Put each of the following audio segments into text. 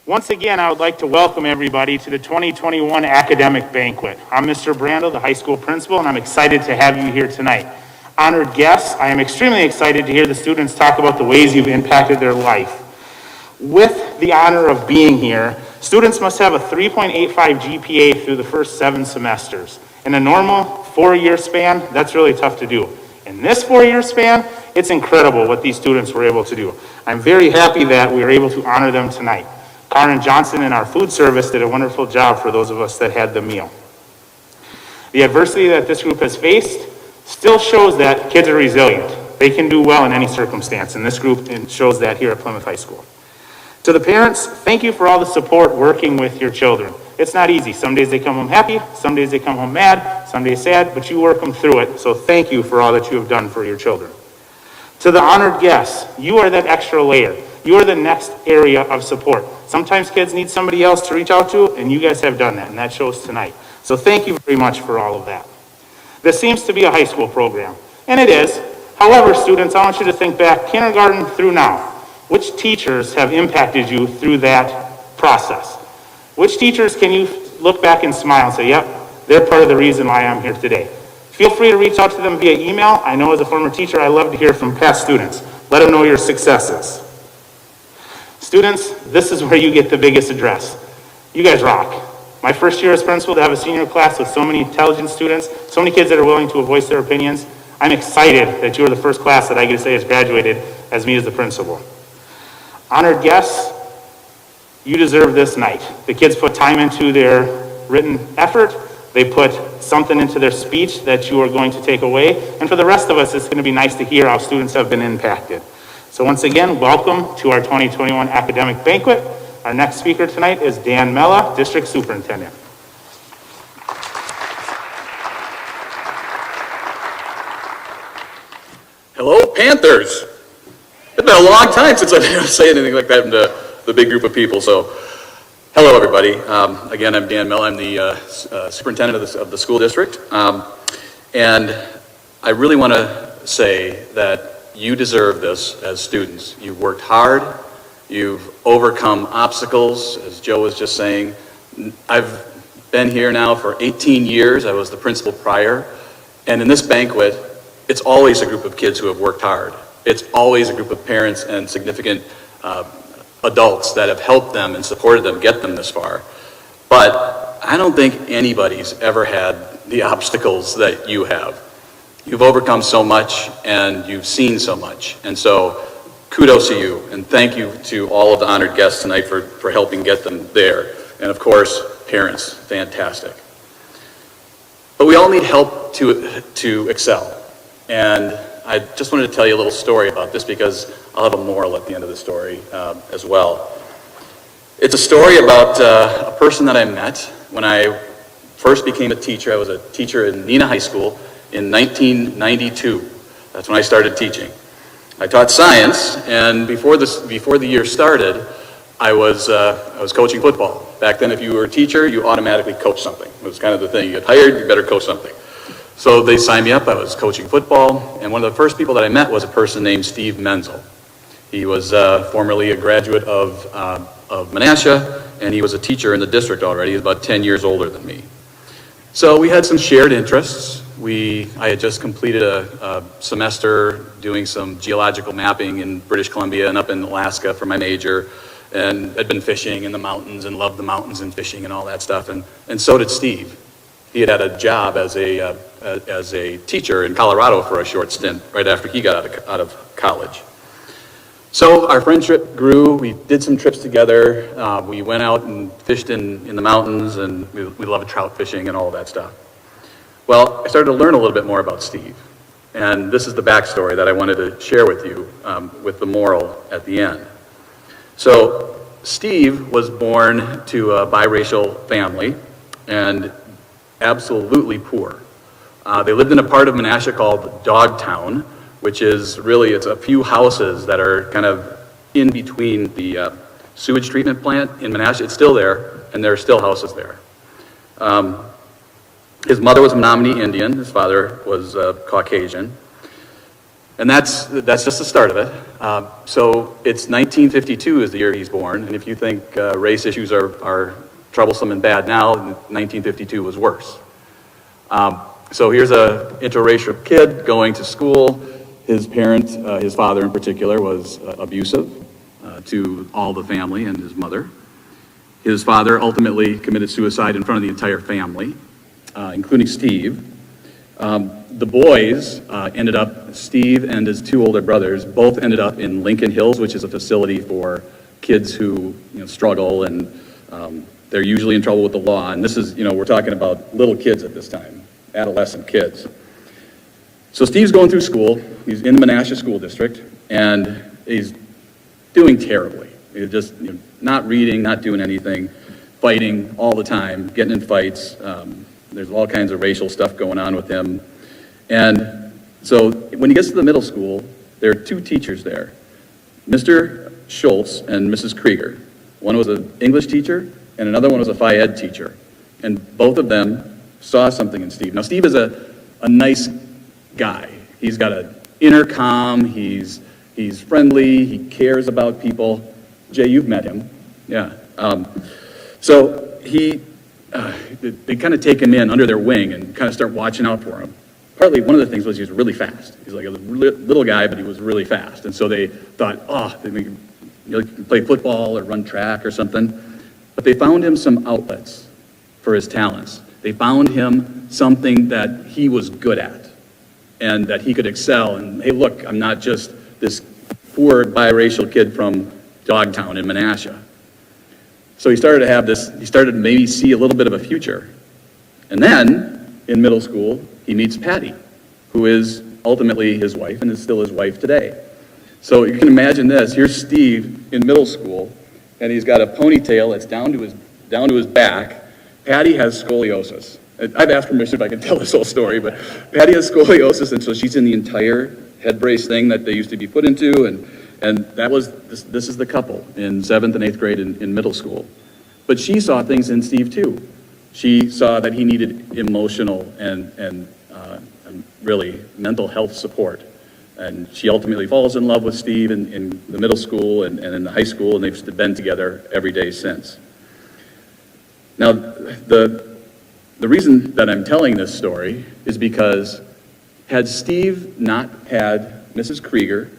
Once again, I would like to welcome everybody to the 2021 Academic Banquet. I'm Mr. Brandel, the high school principal, and I'm excited to have you here tonight. Honored guests, I am extremely excited to hear the students talk about the ways you've impacted their life. With the honor of being here, students must have a 3.85 GPA through the first 7 semesters. In a normal 4-year span, that's really tough to do. In this 4-year span, it's incredible what these students were able to do. I'm very happy that we were able to honor them tonight. Karen Johnson and our food service did a wonderful job for those of us that had the meal. The adversity that this group has faced still shows that kids are resilient. They can do well in any circumstance, and this group shows that here at Plymouth High School. To the parents, thank you for all the support working with your children. It's not easy. Some days they come home happy, some days they come home mad, some days sad, but you work them through it, so thank you for all that you have done for your children. To the honored guests, you are that extra layer. You are the next area of support. Sometimes kids need somebody else to reach out to, and you guys have done that, and that shows tonight. So thank you very much for all of that. This seems to be a high school program, and it is. However, students, I want you to think back kindergarten through now. Which teachers have impacted you through that process? Which teachers can you look back and smile and say, yep, they're part of the reason why I'm here today? Feel free to reach out to them via email. I know as a former teacher, I love to hear from past students. Let them know your successes. Students, this is where you get the biggest address. You guys rock. My first year as principal, to have a senior class with so many intelligent students, so many kids that are willing to voice their opinions, I'm excited that you are the first class that I get to say has graduated as me as the principal. Honored guests, you deserve this night. The kids put time into their written effort. They put something into their speech that you are going to take away. And for the rest of us, it's going to be nice to hear how students have been impacted. So once again, welcome to our 2021 Academic Banquet. Our next speaker tonight is Dan Mella, District Superintendent. Hello, Panthers. It's been a long time since I've been able to say anything like that to the big group of people. So, hello, everybody. Again, I'm Dan Mella. I'm the superintendent of the school district. And I really want to say that you deserve this as students. You've worked hard. You've overcome obstacles, as Joe was just saying. I've been here now for 18 years. I was the principal prior. And in this banquet, it's always a group of kids who have worked hard. It's always a group of parents and significant adults that have helped them and supported them get them this far. But I don't think anybody's ever had the obstacles that you have. You've overcome so much and you've seen so much. And so kudos to you, and thank you to all of the honored guests tonight for helping get them there. And of course, parents, fantastic. But we all need help to excel. And I just wanted to tell you a little story about this because I'll have a moral at the end of the story as well. It's a story about a person that I met when I first became a teacher. I was a teacher in Neenah High School in 1992. That's when I started teaching. I taught science, and before the year started, I was coaching football. Back then, if you were a teacher, you automatically coached something. It was kind of the thing. You get hired, you better coach something. So they signed me up. I was coaching football, and one of the first people that I met was a person named Steve Menzel. He was formerly a graduate of Menasha, and he was a teacher in the district already. He was about 10 years older than me. So we had some shared interests. I had just completed a semester doing some geological mapping in British Columbia and up in Alaska for my major, and I'd been fishing in the mountains and loved the mountains and fishing and all that stuff, and so did Steve. He had a job as a teacher in Colorado for a short stint right after he got out of college. So our friendship grew. We did some trips together. We went out and fished in the mountains, and we loved trout fishing and all that stuff. Well, I started to learn a little bit more about Steve, and this is the backstory that I wanted to share with you with the moral at the end. So Steve was born to a biracial family and absolutely poor. They lived in a part of Menasha called Dogtown, which is really, it's a few houses that are kind of in between the sewage treatment plant in Menasha. It's still there, and there are still houses there. His mother was a Menominee Indian. His father was Caucasian. And that's just the start of it. So it's 1952 is the year he's born, and if you think race issues are troublesome and bad now, 1952 was worse. So here's a interracial kid going to school. His parent, his father in particular, was abusive to all the family and his mother. His father ultimately committed suicide in front of the entire family, including Steve. The boys ended up, Steve and his two older brothers, both ended up in Lincoln Hills, which is a facility for kids who struggle, and they're usually in trouble with the law. And this is, we're talking about little kids at this time, adolescent kids. So Steve's going through school. He's in the Menasha School District, and he's doing terribly. He's just not reading, not doing anything, fighting all the time, getting in fights. There's all kinds of racial stuff going on with him. And so when he gets to the middle school, there are two teachers there, Mr. Schultz and Mrs. Krieger. One was an English teacher, and another one was a Phi Ed teacher. And both of them saw something in Steve. Now, Steve is a nice guy. He's got an inner calm, he's friendly, he cares about people. Jay, you've met him. Yeah. So they kind of take him in under their wing and kind of start watching out for him. Partly, one of the things was he was really fast. He's like a little guy, but he was really fast. And so they thought, they could play football or run track or something. But they found him some outlets for his talents. They found him something that he was good at and that he could excel. And hey, look, I'm not just this poor biracial kid from Dogtown in Menasha. So he started to maybe see a little bit of a future. And then, in middle school, he meets Patty, who is ultimately his wife and is still his wife today. So you can imagine this. Here's Steve in middle school, and he's got a ponytail that's down to his back. Patty has scoliosis. I've asked permission if I can tell this whole story, but Patty has scoliosis, and so she's in the entire head brace thing that they used to be put into, and that was, this is the couple in 7th and 8th grade in middle school. But she saw things in Steve too. She saw that he needed emotional and really mental health support. And she ultimately falls in love with Steve in the middle school and in the high school, and they've been together every day since. Now, the reason that I'm telling this story is because had Steve not had Mrs. Krieger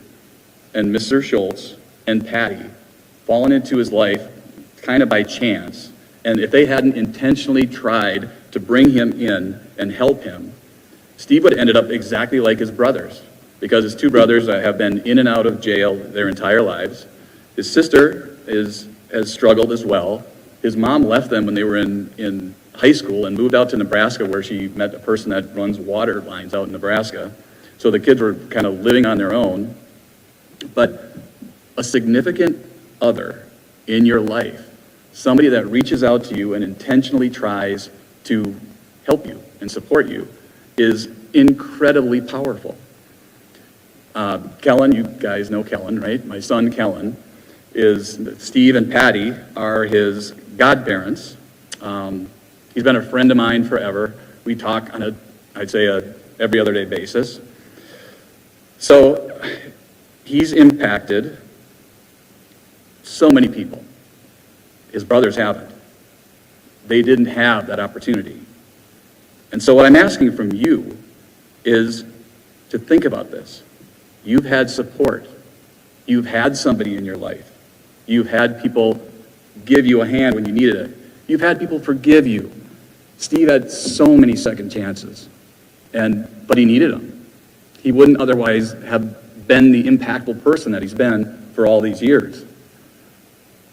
and Mr. Schultz and Patty fallen into his life kind of by chance, and if they hadn't intentionally tried to bring him in and help him, Steve would have ended up exactly like his brothers, because his two brothers have been in and out of jail their entire lives. His sister has struggled as well. His mom left them when they were in high school and moved out to Nebraska, where she met a person that runs water lines out in Nebraska. So the kids were kind of living on their own. But a significant other in your life, somebody that reaches out to you and intentionally tries to help you and support you, is incredibly powerful. Kellen, you guys know Kellen, right? My son Kellen, Steve and Patty are his godparents. He's been a friend of mine forever. We talk on I'd say every other day basis. So he's impacted so many people. His brothers haven't. They didn't have that opportunity. And so what I'm asking from you is to think about this. You've had support. You've had somebody in your life. You've had people give you a hand when you needed it. You've had people forgive you. Steve had so many second chances, but he needed them. He wouldn't otherwise have been the impactful person that he's been for all these years.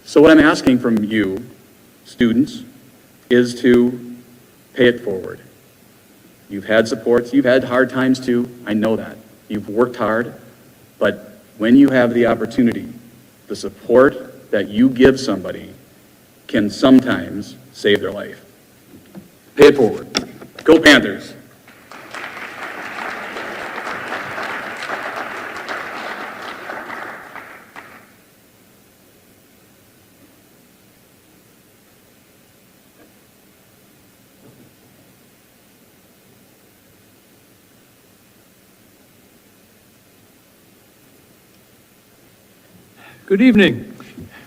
So what I'm asking from you, students, is to pay it forward. You've had supports, you've had hard times too, I know that. You've worked hard, but when you have the opportunity, the support that you give somebody can sometimes save their life. Pay it forward. Go Panthers! Good evening.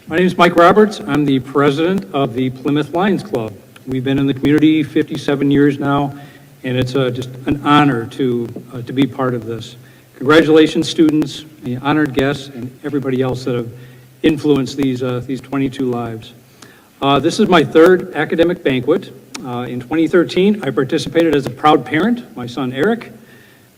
My name is Mike Roberts. I'm the president of the Plymouth Lions Club. We've been in the community 57 years now, and it's just an honor to be part of this. Congratulations, students, the honored guests, and everybody else that have influenced these 22 lives. This is my third academic banquet. In 2013, I participated as a proud parent, my son Eric.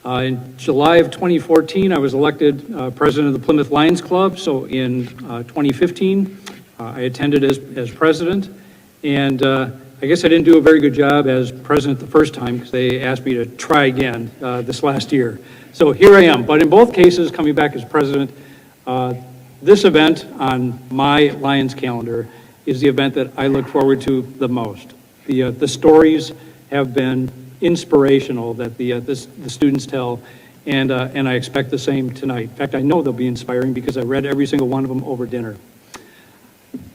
In July of 2014, I was elected president of the Plymouth Lions Club. So in 2015, I attended as president. And I guess I didn't do a very good job as president the first time because they asked me to try again this last year. So here I am. But in both cases, coming back as president, this event on my Lions calendar is the event that I look forward to the most. The stories have been inspirational that the students tell, and I expect the same tonight. In fact, I know they'll be inspiring because I read every single one of them over dinner.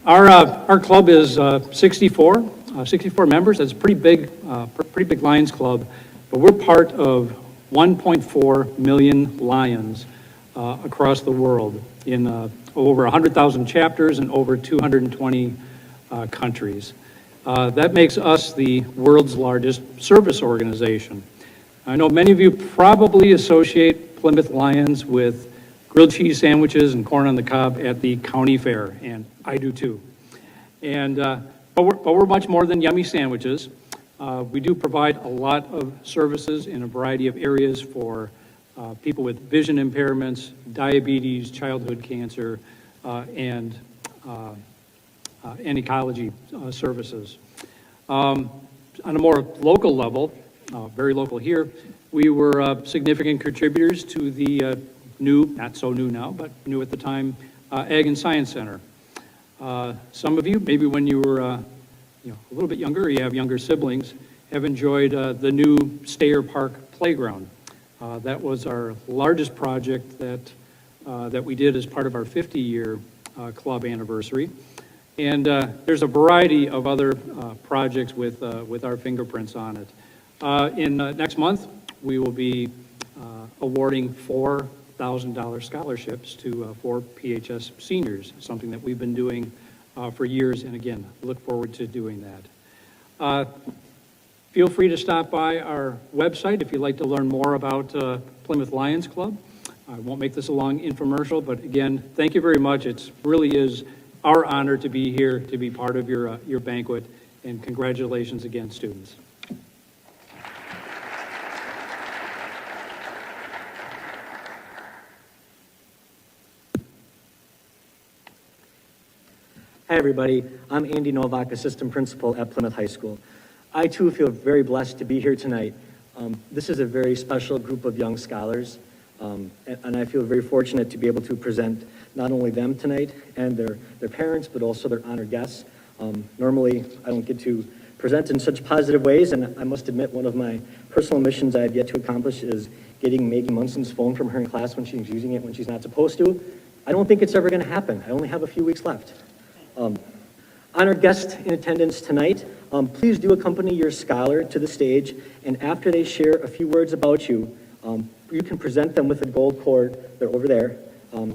Our club is 64 members. That's a pretty big Lions club, but we're part of 1.4 million Lions across the world in over 100,000 chapters in over 220 countries. That makes us the world's largest service organization. I know many of you probably associate Plymouth Lions with grilled cheese sandwiches and corn on the cob at the county fair, and I do too. But we're much more than yummy sandwiches. We do provide a lot of services in a variety of areas for people with vision impairments, diabetes, childhood cancer, and ecology services. On a more local level, very local here, we were significant contributors to the new, not so new now, but new at the time, Ag and Science Center. Some of you, maybe when you were a little bit younger, or you have younger siblings, have enjoyed the new Stayer Park Playground. That was our largest project that we did as part of our 50-year club anniversary. And there's a variety of other projects with our fingerprints on it. Next month, we will be awarding $4,000 scholarships to 4 PHS seniors, something that we've been doing for years, and again, look forward to doing that. Feel free to stop by our website if you'd like to learn more about Plymouth Lions Club. I won't make this a long infomercial, but again, thank you very much. It really is our honor to be here, to be part of your banquet, and congratulations again, students. Hi, everybody. I'm Andy Novak, Assistant Principal at Plymouth High School. I, too, feel very blessed to be here tonight. This is a very special group of young scholars, and I feel very fortunate to be able to present not only them tonight and their parents, but also their honored guests. Normally, I don't get to present in such positive ways, and I must admit one of my personal missions I have yet to accomplish is getting Maggie Munson's phone from her in class when she's using it when she's not supposed to. I don't think it's ever going to happen. I only have a few weeks left. Honored guests in attendance tonight, please do accompany your scholar to the stage, and after they share a few words about you, you can present them with a gold cord. They're over there.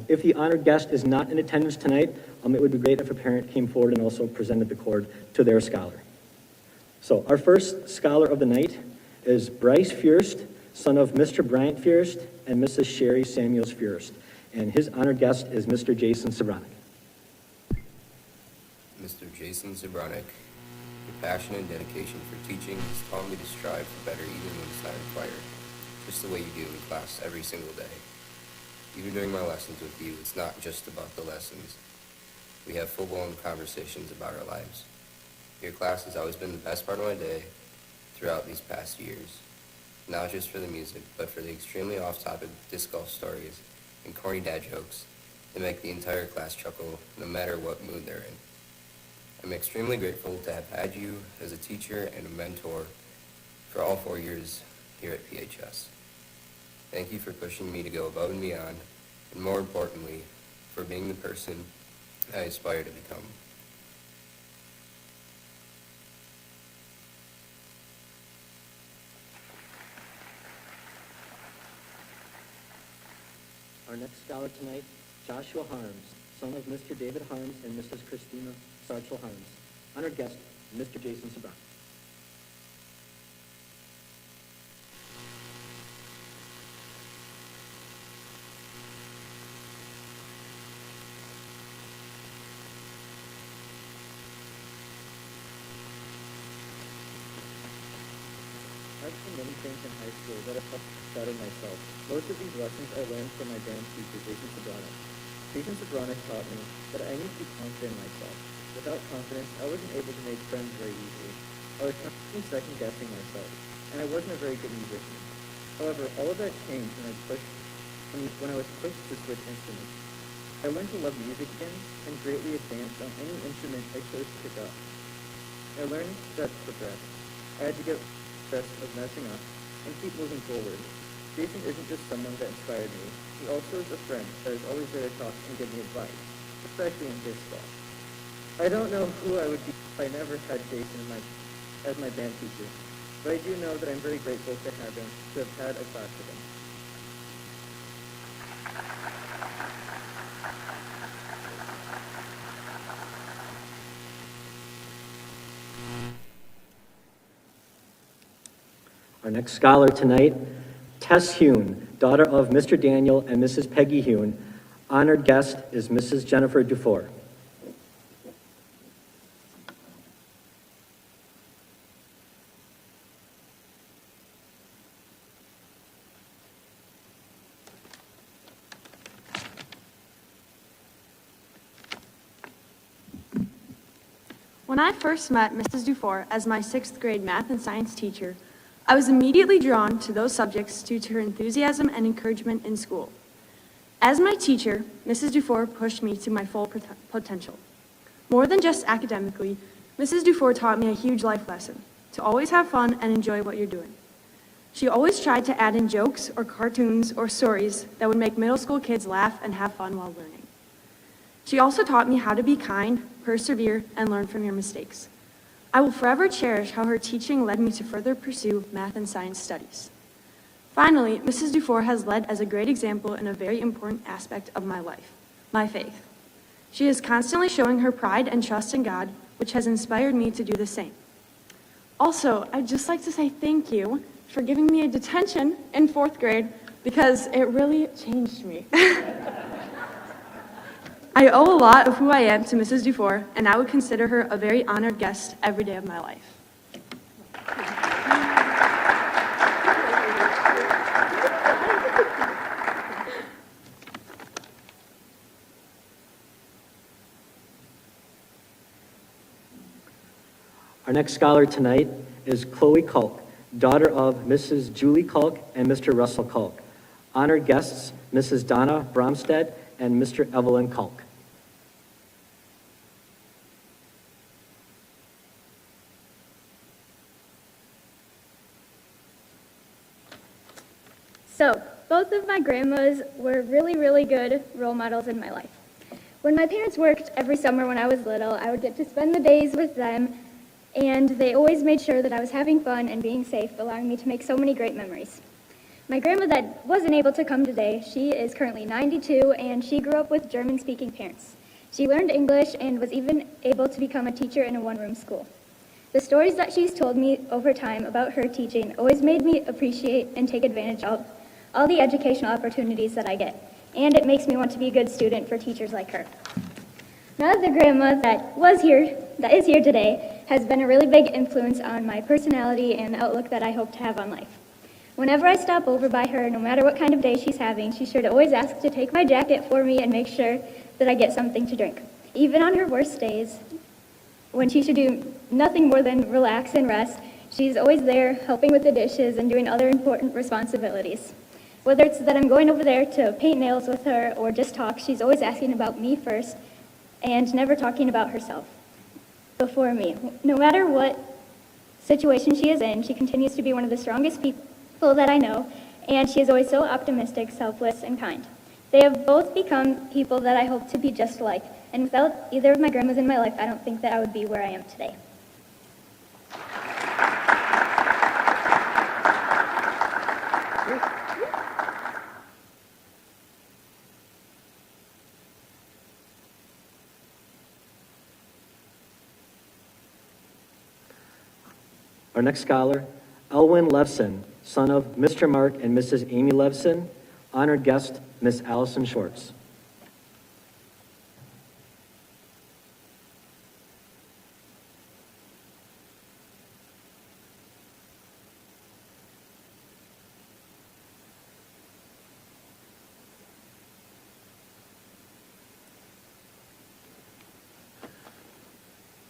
If the honored guest is not in attendance tonight, it would be great if a parent came forward and also presented the cord to their scholar. So our first scholar of the night is Bryce Fierst, son of Mr. Bryant Fierst and Mrs. Sherry Samuels Fierst, and his honored guest is Mr. Jason Sobronic. Mr. Jason Sobronic, your passion and dedication for teaching has taught me to strive for better even when it's not required, just the way you do in class every single day. Even during my lessons with you, it's not just about the lessons. We have full-blown conversations about our lives. Your class has always been the best part of my day throughout these past years, not just for the music, but for the extremely off-topic disc golf stories and corny dad jokes that make the entire class chuckle no matter what mood they're in. I'm extremely grateful to have had you as a teacher and a mentor for all 4 years here at PHS. Thank you for pushing me to go above and beyond, and more importantly, for being the person I aspire to become. Our next scholar tonight, Joshua Harms, son of Mr. David Harms and Mrs. Christina Sarchel Harms. Honored guest, Mr. Jason Sobran. I've seen many things in high school that have helped better myself. Most of these lessons I learned from my band teacher, Jason Sobranic. Jason Sobranic taught me that I need to be confident in myself. Without confidence, I wasn't able to make friends very easily. I was constantly second-guessing myself, and I wasn't a very good musician. However, all of that changed when I was pushed to switch instruments. I learned to love music again and greatly advanced on any instrument I chose to pick up. I learned that to progress. I had to get rid of messing up and keep moving forward. Jason isn't just someone that inspired me. He also is a friend that is always there to talk and give me advice, especially in his stuff. I don't know who I would be if I never had Jason as my band teacher, but I do know that I'm very grateful to have him, to have had a class with him. Our next scholar tonight, Tess Hune, daughter of Mr. Daniel and Mrs. Peggy Hune. Honored guest is Mrs. Jennifer Dufour. When I first met Mrs. Dufour as my 6th grade math and science teacher, I was immediately drawn to those subjects due to her enthusiasm and encouragement in school. As my teacher, Mrs. Dufour pushed me to my full potential. More than just academically, Mrs. Dufour taught me a huge life lesson, to always have fun and enjoy what you're doing. She always tried to add in jokes or cartoons or stories that would make middle school kids laugh and have fun while learning. She also taught me how to be kind, persevere, and learn from your mistakes. I will forever cherish how her teaching led me to further pursue math and science studies. Finally, Mrs. Dufour has led as a great example in a very important aspect of my life, my faith. She is constantly showing her pride and trust in God, which has inspired me to do the same. Also, I'd just like to say thank you for giving me a detention in 4th grade because it really changed me. I owe a lot of who I am to Mrs. Dufour, and I would consider her a very honored guest every day of my life. Our next scholar tonight is Chloe Culk, daughter of Mrs. Julie Culk and Mr. Russell Culk. Honored guests, Mrs. Donna Bromstead and Mr. Evelyn Culk. So, both of my grandmas were really good role models in my life. When my parents worked every summer when I was little, I would get to spend the days with them, and they always made sure that I was having fun and being safe, allowing me to make so many great memories. My grandma that wasn't able to come today, she is currently 92, and she grew up with German-speaking parents. She learned English and was even able to become a teacher in a one-room school. The stories that she's told me over time about her teaching always made me appreciate and take advantage of all the educational opportunities that I get, and it makes me want to be a good student for teachers like her. My other grandma that is here today, has been a really big influence on my personality and outlook that I hope to have on life. Whenever I stop over by her, no matter what kind of day she's having, she's sure to always ask to take my jacket for me and make sure that I get something to drink. Even on her worst days, when she should do nothing more than relax and rest, she's always there helping with the dishes and doing other important responsibilities. Whether it's that I'm going over there to paint nails with her or just talk, she's always asking about me first and never talking about herself before me. No matter what situation she is in, she continues to be one of the strongest people that I know, and she is always so optimistic, selfless, and kind. They have both become people that I hope to be just like, and without either of my grandmas in my life, I don't think that I would be where I am today. Our next scholar, Elwin Levson, son of Mr. Mark and Mrs. Amy Levson. Honored guest, Miss Allison Schwartz.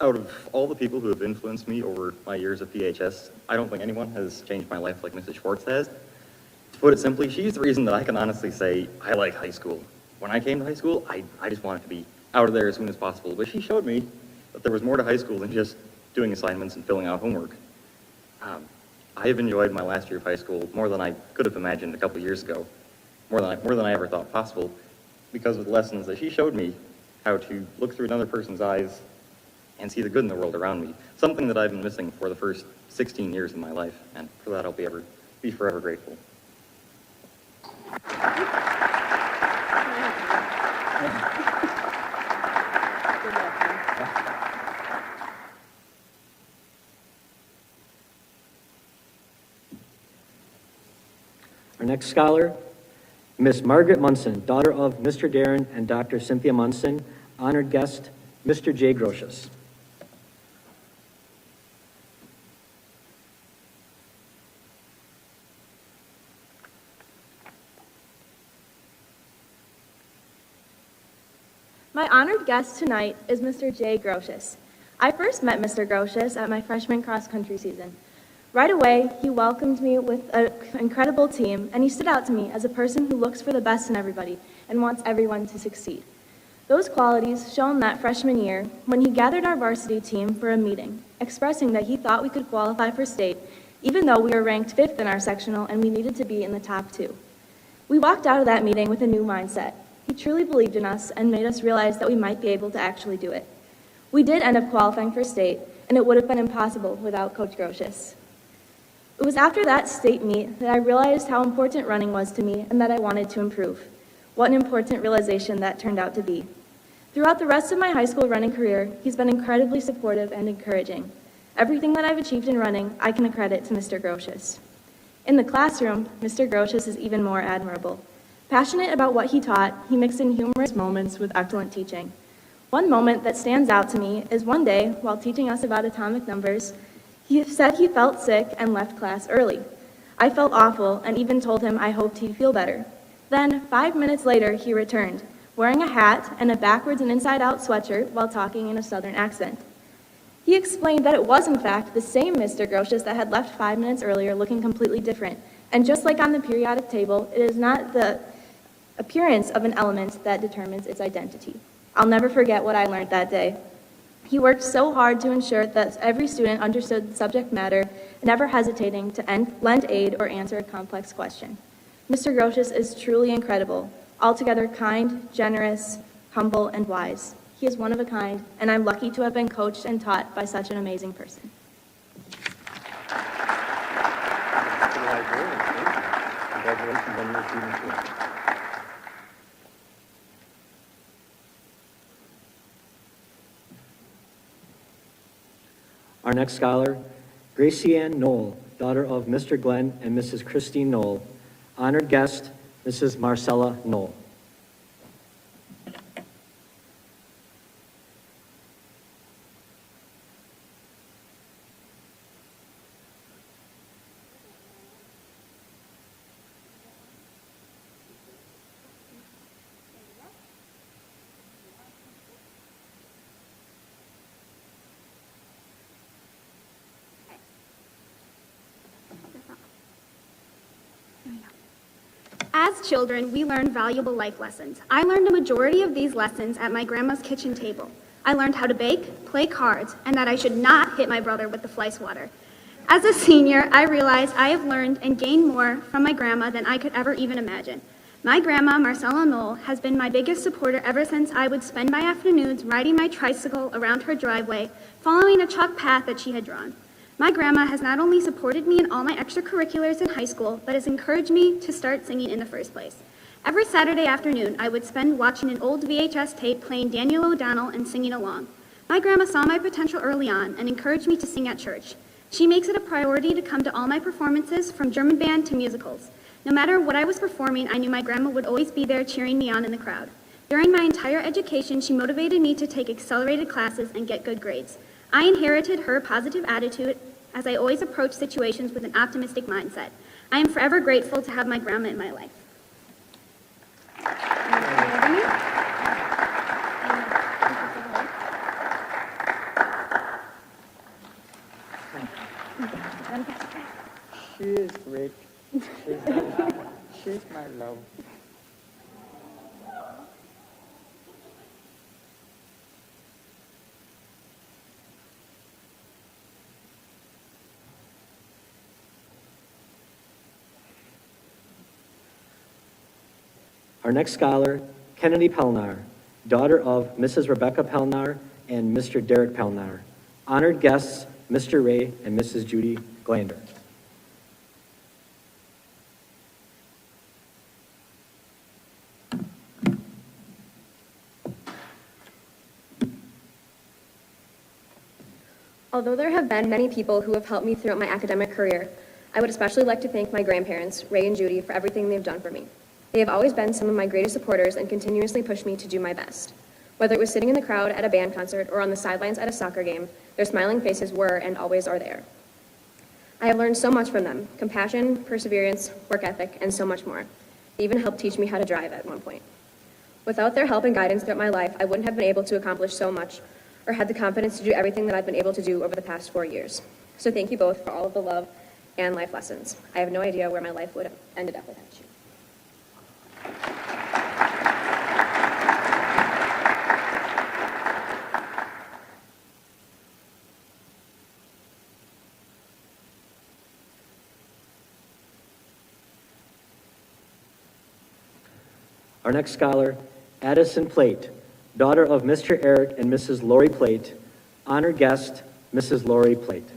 Out of all the people who have influenced me over my years of PHS, I don't think anyone has changed my life like Mrs. Schwartz has. To put it simply, she's the reason that I can honestly say I like high school. When I came to high school, I just wanted to be out of there as soon as possible, but she showed me that there was more to high school than just doing assignments and filling out homework. I have enjoyed my last year of high school more than I could have imagined a couple years ago, more than I ever thought possible, because of the lessons that she showed me how to look through another person's eyes and see the good in the world around me, something that I've been missing for the first 16 years of my life, and for that I'll be forever grateful. Our next scholar, Miss Margaret Munson, daughter of Mr. Darren and Dr. Cynthia Munson. Honored guest, Mr. Jay Grotius. My honored guest tonight is Mr. Jay Grotius. I first met Mr. Grotius at my freshman cross-country season. Right away, he welcomed me with an incredible team, and he stood out to me as a person who looks for the best in everybody and wants everyone to succeed. Those qualities shone that freshman year when he gathered our varsity team for a meeting, expressing that he thought we could qualify for state, even though we were ranked 5th in our sectional and we needed to be in the top 2. We walked out of that meeting with a new mindset. He truly believed in us and made us realize that we might be able to actually do it. We did end up qualifying for state, and it would have been impossible without Coach Grotius. It was after that state meet that I realized how important running was to me and that I wanted to improve. What an important realization that turned out to be. Throughout the rest of my high school running career, he's been incredibly supportive and encouraging. Everything that I've achieved in running, I can accredit to Mr. Grotius. In the classroom, Mr. Grotius is even more admirable. Passionate about what he taught, he mixed in humorous moments with excellent teaching. One moment that stands out to me is one day, while teaching us about atomic numbers, he said he felt sick and left class early. I felt awful and even told him I hoped he'd feel better. Then, 5 minutes later, he returned, wearing a hat and a backwards and inside-out sweatshirt while talking in a southern accent. He explained that it was, in fact, the same Mr. Grotius that had left 5 minutes earlier looking completely different. And just like on the periodic table, it is not the appearance of an element that determines its identity. I'll never forget what I learned that day. He worked so hard to ensure that every student understood the subject matter, never hesitating to lend aid or answer a complex question. Mr. Grotius is truly incredible, altogether kind, generous, humble, and wise. He is one of a kind, and I'm lucky to have been coached and taught by such an amazing person. Congratulations on your achievement. Our next scholar, Gracie Ann Knoll, daughter of Mr. Glenn and Mrs. Christine Knoll. Honored guest, Mrs. Marcella Knoll. As children, we learn valuable life lessons. I learned a majority of these lessons at my grandma's kitchen table. I learned how to bake, play cards, and that I should not hit my brother with the fly swatter. As a senior, I realized I have learned and gained more from my grandma than I could ever even imagine. My grandma, Marcella Knoll, has been my biggest supporter ever since I would spend my afternoons riding my tricycle around her driveway, following a chalk path that she had drawn. My grandma has not only supported me in all my extracurriculars in high school, but has encouraged me to start singing in the first place. Every Saturday afternoon, I would spend watching an old VHS tape playing Daniel O'Donnell and singing along. My grandma saw my potential early on and encouraged me to sing at church. She makes it a priority to come to all my performances, from German band to musicals. No matter what I was performing, I knew my grandma would always be there cheering me on in the crowd. During my entire education, she motivated me to take accelerated classes and get good grades. I inherited her positive attitude as I always approach situations with an optimistic mindset. I am forever grateful to have my grandma in my life. She is great. She's my love. Our next scholar, Kennedy Pelnar, daughter of Mrs. Rebecca Pelnar and Mr. Derek Pelnar. Honored guests, Mr. Ray and Mrs. Judy Glander. Although there have been many people who have helped me throughout my academic career, I would especially like to thank my grandparents, Ray and Judy, for everything they've done for me. They have always been some of my greatest supporters and continuously pushed me to do my best. Whether it was sitting in the crowd at a band concert or on the sidelines at a soccer game, their smiling faces were and always are there. I have learned so much from them: compassion, perseverance, work ethic, and so much more. They even helped teach me how to drive at one point. Without their help and guidance throughout my life, I wouldn't have been able to accomplish so much or had the confidence to do everything that I've been able to do over the past 4 years. So thank you both for all of the love and life lessons. I have no idea where my life would have ended up without you. Our next scholar, Addison Plate, daughter of Mr. Eric and Mrs. Lori Plate. Honored guest, Mrs. Lori Plate.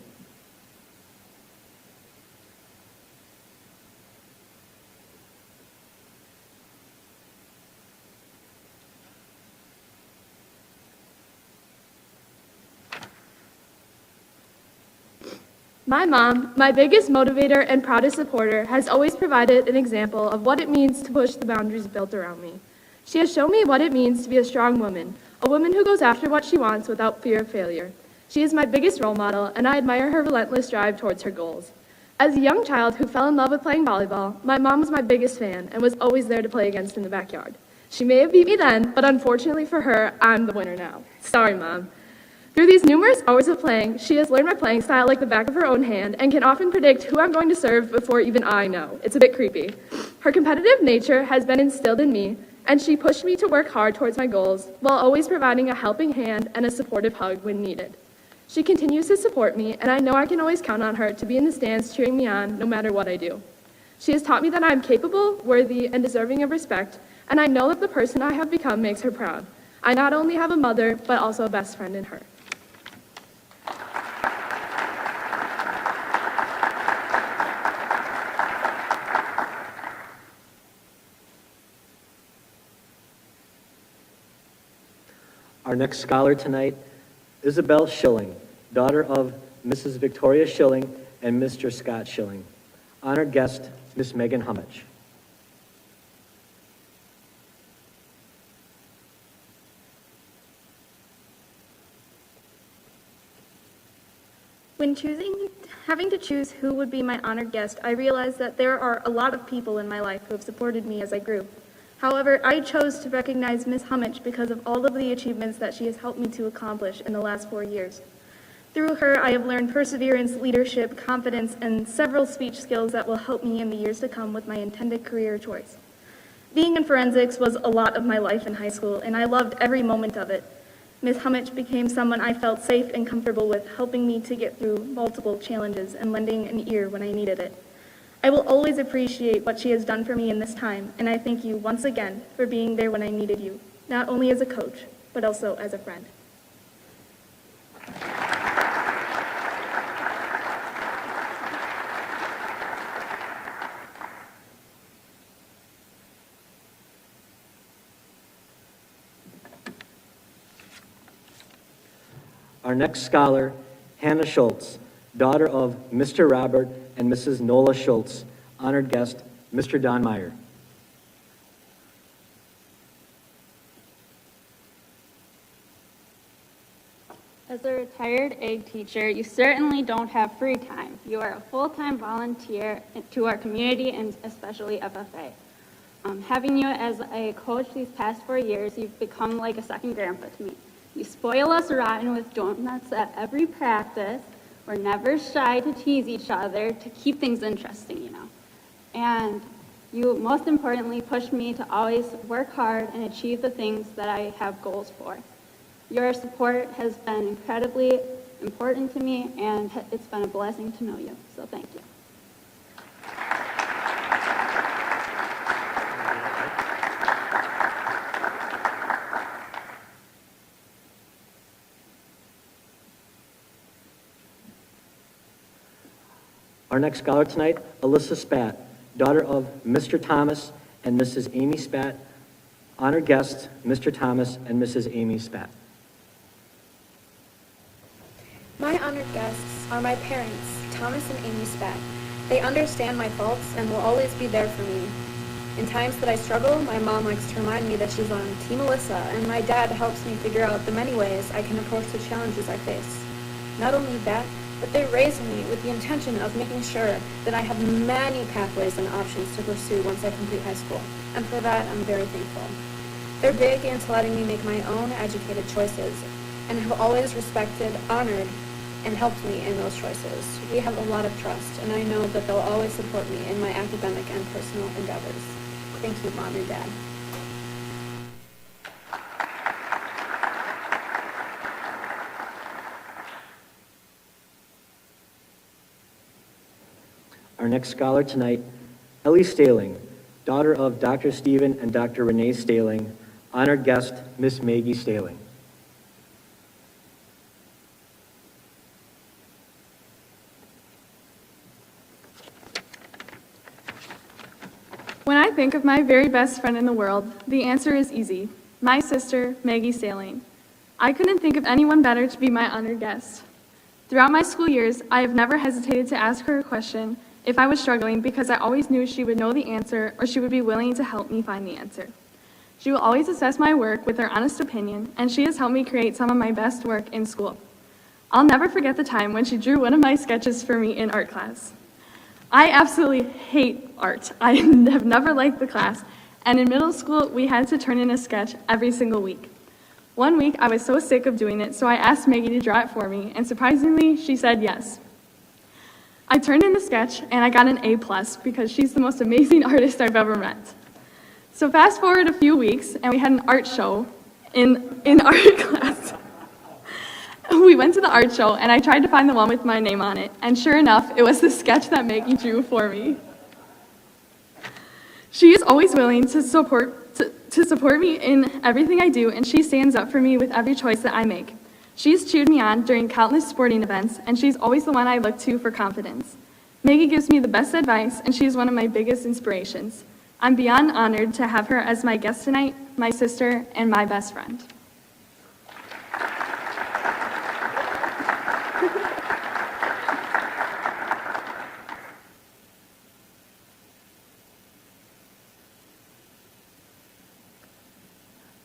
My mom, my biggest motivator and proudest supporter, has always provided an example of what it means to push the boundaries built around me. She has shown me what it means to be a strong woman, a woman who goes after what she wants without fear of failure. She is my biggest role model, and I admire her relentless drive towards her goals. As a young child who fell in love with playing volleyball, my mom was my biggest fan and was always there to play against in the backyard. She may have beat me then, but unfortunately for her, I'm the winner now. Sorry, Mom. Through these numerous hours of playing, she has learned my playing style like the back of her own hand and can often predict who I'm going to serve before even I know. It's a bit creepy. Her competitive nature has been instilled in me, and she pushed me to work hard towards my goals while always providing a helping hand and a supportive hug when needed. She continues to support me, and I know I can always count on her to be in the stands cheering me on no matter what I do. She has taught me that I am capable, worthy, and deserving of respect, and I know that the person I have become makes her proud. I not only have a mother, but also a best friend in her. Our next scholar tonight, Isabel Schilling, daughter of Mrs. Victoria Schilling and Mr. Scott Schilling. Honored guest, Miss Megan Hummich. When having to choose who would be my honored guest, I realized that there are a lot of people in my life who have supported me as I grew. However, I chose to recognize Ms. Hummich because of all of the achievements that she has helped me to accomplish in the last 4 years. Through her, I have learned perseverance, leadership, confidence, and several speech skills that will help me in the years to come with my intended career choice. Being in forensics was a lot of my life in high school, and I loved every moment of it. Ms. Hummich became someone I felt safe and comfortable with, helping me to get through multiple challenges and lending an ear when I needed it. I will always appreciate what she has done for me in this time, and I thank you once again for being there when I needed you, not only as a coach, but also as a friend. Our next scholar, Hannah Schultz, daughter of Mr. Robert and Mrs. Nola Schultz, honored guest, Mr. Don Meyer. As a retired egg teacher, you certainly don't have free time. You are a full-time volunteer to our community and especially FFA. Having you as a coach these past 4 years, you've become like a second grandpa to me. You spoil us rotten with donuts at every practice. We're never shy to tease each other to keep things interesting, you know. And you, most importantly, push me to always work hard and achieve the things that I have goals for. Your support has been incredibly important to me, and it's been a blessing to know you, so thank you. Our next scholar tonight, Alyssa Spat, daughter of Mr. Thomas and Mrs. Amy Spat, honored guests, Mr. Thomas and Mrs. Amy Spat. My honored guests are my parents, Thomas and Amy Spat. They understand my faults and will always be there for me. In times that I struggle, my mom likes to remind me that she's on Team Alyssa, and my dad helps me figure out the many ways I can approach the challenges I face. Not only that, but they raised me with the intention of making sure that I have many pathways and options to pursue once I complete high school, and for that I'm very thankful. They're big into letting me make my own educated choices, and have always respected, honored, and helped me in those choices. We have a lot of trust, and I know that they'll always support me in my academic and personal endeavors. Thank you, Mom and Dad. Our next scholar tonight, Ellie Staling, daughter of Dr. Stephen and Dr. Renee Staling, honored guest, Miss Maggie Staling. When I think of my very best friend in the world, the answer is easy. My sister, Maggie Staling. I couldn't think of anyone better to be my honored guest. Throughout my school years, I have never hesitated to ask her a question if I was struggling because I always knew she would know the answer or she would be willing to help me find the answer. She will always assess my work with her honest opinion, and she has helped me create some of my best work in school. I'll never forget the time when she drew one of my sketches for me in art class. I absolutely hate art. I have never liked the class, and in middle school, we had to turn in a sketch every single week. One week, I was so sick of doing it, so I asked Maggie to draw it for me, and surprisingly, she said yes. I turned in the sketch, and I got an A+ because she's the most amazing artist I've ever met. So fast forward a few weeks, and we had an art show in art class. We went to the art show, and I tried to find the one with my name on it, and sure enough, it was the sketch that Maggie drew for me. She is always willing to support me in everything I do, and she stands up for me with every choice that I make. She's cheered me on during countless sporting events, and she's always the one I look to for confidence. Maggie gives me the best advice, and she's one of my biggest inspirations. I'm beyond honored to have her as my guest tonight, my sister, and my best friend.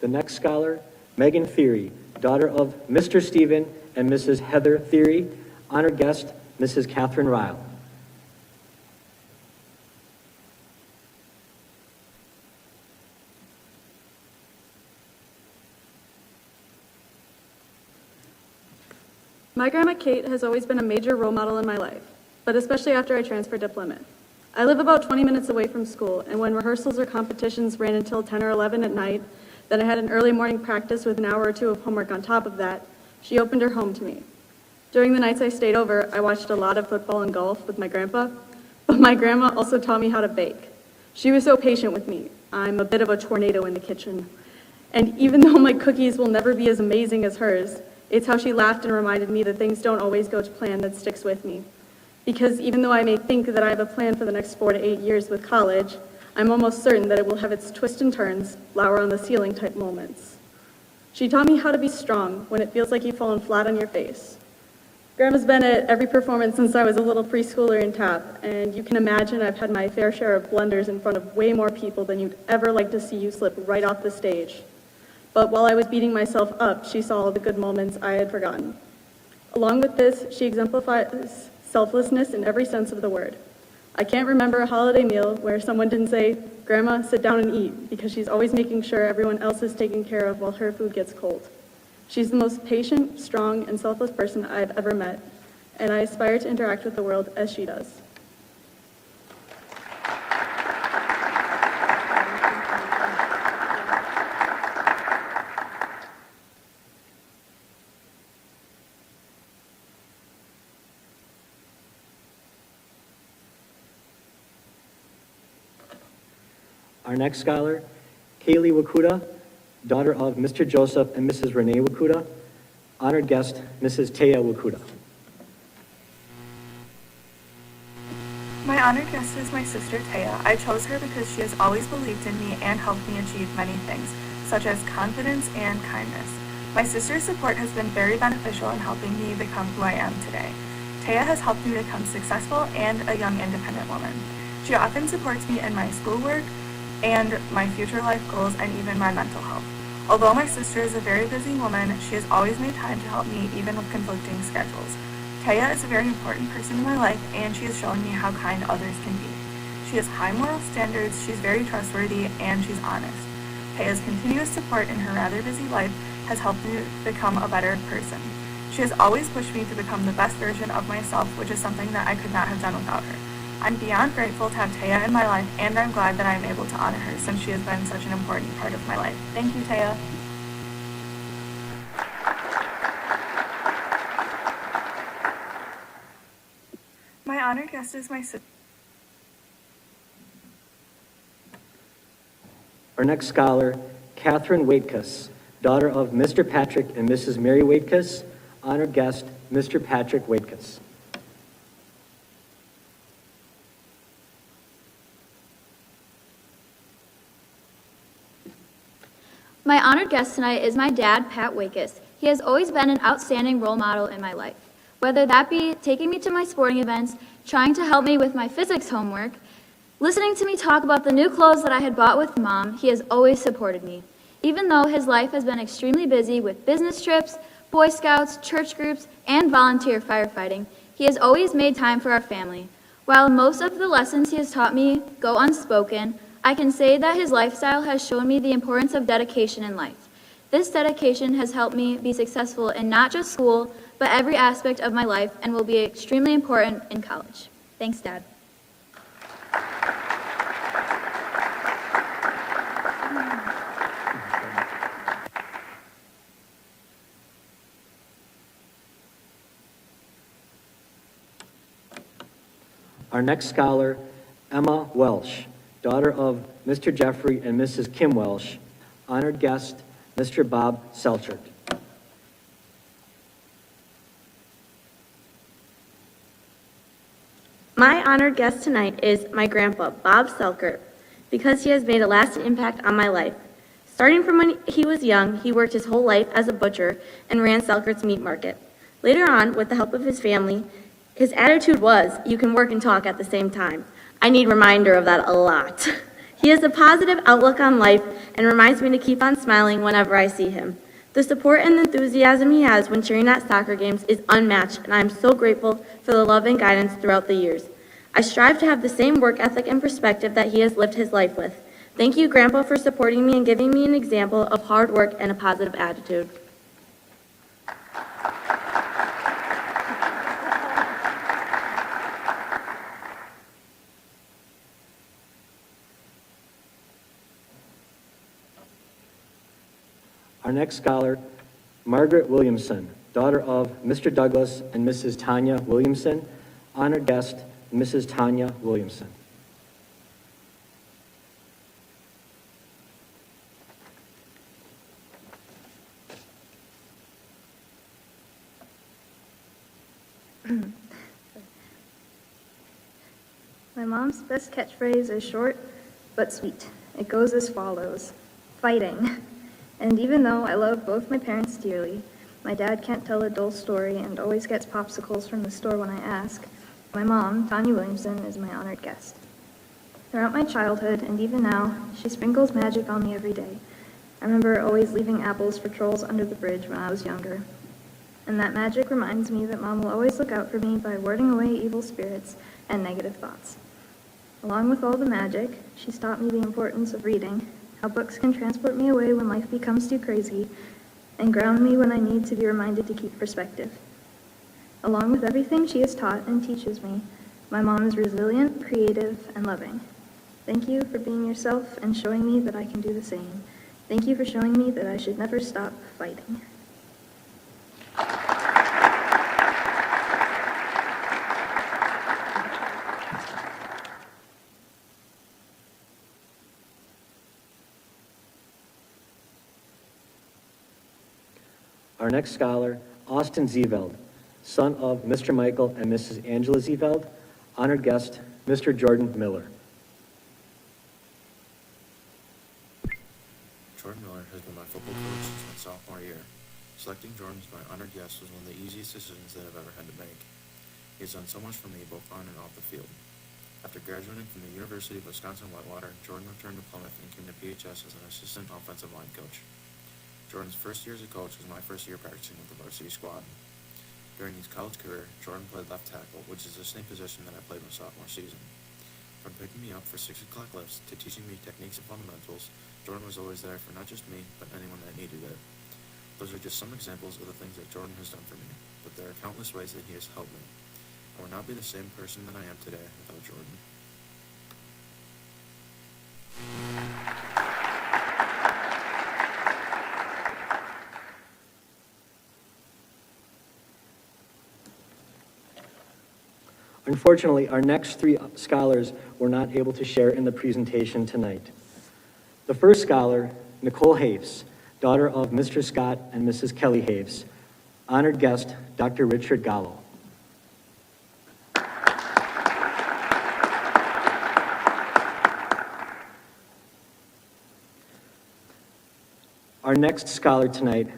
The next scholar, Megan Theory, daughter of Mr. Stephen and Mrs. Heather Theory, honored guest, Mrs. Catherine Ryle. My grandma Kate has always been a major role model in my life, but especially after I transferred to Plymouth. I live about 20 minutes away from school, and when rehearsals or competitions ran until 10 or 11 at night, then I had an early morning practice with an hour or two of homework on top of that, she opened her home to me. During the nights I stayed over, I watched a lot of football and golf with my grandpa, but my grandma also taught me how to bake. She was so patient with me. I'm a bit of a tornado in the kitchen. And even though my cookies will never be as amazing as hers, it's how she laughed and reminded me that things don't always go to plan that sticks with me. Because even though I may think that I have a plan for the next 4 to 8 years with college, I'm almost certain that it will have its twists and turns, flower on the ceiling type moments. She taught me how to be strong when it feels like you've fallen flat on your face. Grandma's been at every performance since I was a little preschooler in TAP, and you can imagine I've had my fair share of blunders in front of way more people than you'd ever like to see you slip right off the stage. But while I was beating myself up, she saw all the good moments I had forgotten. Along with this, she exemplifies selflessness in every sense of the word. I can't remember a holiday meal where someone didn't say, "Grandma, sit down and eat," because she's always making sure everyone else is taken care of while her food gets cold. She's the most patient, strong, and selfless person I've ever met, and I aspire to interact with the world as she does. Our next scholar, Kaylee Wakuda, daughter of Mr. Joseph and Mrs. Renee Wakuda. Honored guest, Mrs. Taya Wakuda. My honored guest is my sister Taya. I chose her because she has always believed in me and helped me achieve many things, such as confidence and kindness. My sister's support has been very beneficial in helping me become who I am today. Taya has helped me become successful and a young independent woman. She often supports me in my schoolwork and my future life goals and even my mental health. Although my sister is a very busy woman, she has always made time to help me even with conflicting schedules. Taya is a very important person in my life, and she has shown me how kind others can be. She has high moral standards, she's very trustworthy, and she's honest. Taya's continuous support in her rather busy life has helped me become a better person. She has always pushed me to become the best version of myself, which is something that I could not have done without her. I'm beyond grateful to have Taya in my life, and I'm glad that I'm able to honor her since she has been such an important part of my life. Thank you, Taya. My honored guest is my sister. Our next scholar, Catherine Waitkus, daughter of Mr. Patrick and Mrs. Mary Waitkus. Honored guest, Mr. Patrick Waitkus. My honored guest tonight is my dad, Pat Waitkus. He has always been an outstanding role model in my life, whether that be taking me to my sporting events, trying to help me with my physics homework, listening to me talk about the new clothes that I had bought with Mom. He has always supported me. Even though his life has been extremely busy with business trips, Boy Scouts, church groups, and volunteer firefighting, he has always made time for our family. While most of the lessons he has taught me go unspoken, I can say that his lifestyle has shown me the importance of dedication in life. This dedication has helped me be successful in not just school, but every aspect of my life, and will be extremely important in college. Thanks, Dad. Our next scholar, Emma Welsh, daughter of Mr. Jeffrey and Mrs. Kim Welsh. Honored guest, Mr. Bob Selchert. My honored guest tonight is my grandpa, Bob Selkert, because he has made a lasting impact on my life. Starting from when he was young, he worked his whole life as a butcher and ran Selkert's meat market. Later on, with the help of his family, his attitude was, "You can work and talk at the same time." I need reminder of that a lot. He has a positive outlook on life and reminds me to keep on smiling whenever I see him. The support and enthusiasm he has when cheering at soccer games is unmatched, and I am so grateful for the love and guidance throughout the years. I strive to have the same work ethic and perspective that he has lived his life with. Thank you, Grandpa, for supporting me and giving me an example of hard work and a positive attitude. Our next scholar, Margaret Williamson, daughter of Mr. Douglas and Mrs. Tanya Williamson. Honored guest, Mrs. Tanya Williamson. My mom's best catchphrase is short but sweet. It goes as follows: fighting. And even though I love both my parents dearly, My dad can't tell a dull story and always gets popsicles from the store when I ask. My mom, Tanya Williamson, is my honored guest. Throughout my childhood, and even now, she sprinkles magic on me every day. I remember always leaving apples for trolls under the bridge when I was younger. And that magic reminds me that Mom will always look out for me by warding away evil spirits and negative thoughts. Along with all the magic, she's taught me the importance of reading, how books can transport me away when life becomes too crazy, and ground me when I need to be reminded to keep perspective. Along with everything she has taught and teaches me, my mom is resilient, creative, and loving. Thank you for being yourself and showing me that I can do the same. Thank you for showing me that I should never stop fighting. Our next scholar, Austin Zeveld, son of Mr. Michael and Mrs. Angela Zeveld. Honored guest, Mr. Jordan Miller. Jordan Miller has been my football coach since my sophomore year. Selecting Jordan as my honored guest was one of the easiest decisions that I've ever had to make. He has done so much for me both on and off the field. After graduating from the University of Wisconsin-Whitewater, Jordan returned to Plymouth and came to PHS as an assistant offensive line coach. Jordan's first year as a coach was my first year practicing with the varsity squad. During his college career, Jordan played left tackle, which is the same position that I played my sophomore season. From picking me up for 6 o'clock lifts to teaching me techniques and fundamentals, Jordan was always there for not just me, but anyone that needed it. Those are just some examples of the things that Jordan has done for me, but there are countless ways that he has helped me. I would not be the same person that I am today without Jordan. Unfortunately, our next three scholars were not able to share in the presentation tonight. The first scholar, Nicole Haves, daughter of Mr. Scott and Mrs. Kelly Haves. Honored guest, Dr. Richard Gallo. Our next scholar tonight,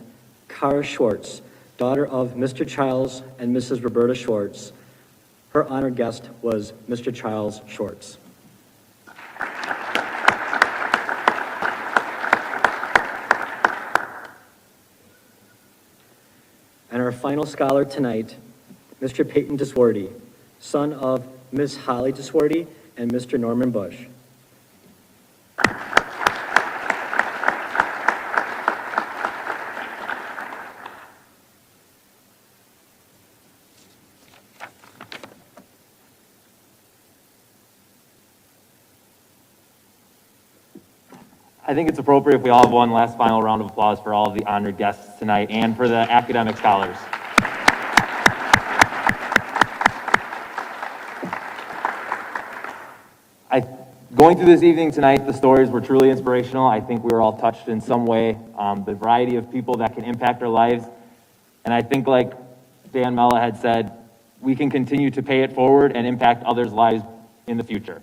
Kara Schwartz, daughter of Mr. Charles and Mrs. Roberta Schwartz. Her honored guest was Mr. Charles Schwartz. And our final scholar tonight, Mr. Peyton Diswordy, son of Miss Holly Diswordy and Mr. Norman Bush. I think it's appropriate if we all have one last final round of applause for all of the honored guests tonight and for the academic scholars. Going through this evening tonight, the stories were truly inspirational. I think we were all touched in some way, the variety of people that can impact our lives. And I think, like Dan Mella had said, we can continue to pay it forward and impact others' lives in the future.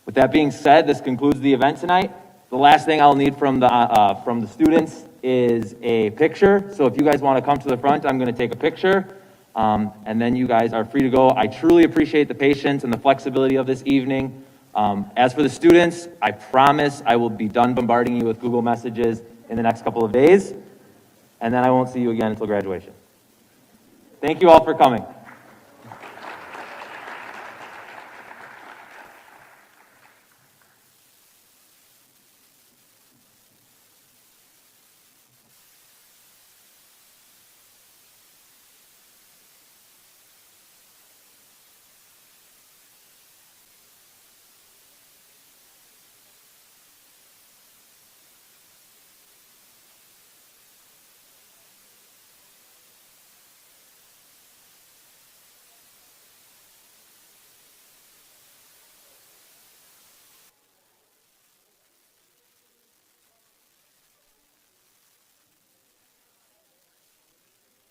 With that being said, this concludes the event tonight. The last thing I'll need from the students is a picture. So if you guys want to come to the front, I'm going to take a picture, and then you guys are free to go. I truly appreciate the patience and the flexibility of this evening. As for the students, I promise I will be done bombarding you with Google messages in the next couple of days, and then I won't see you again until graduation. Thank you all for coming.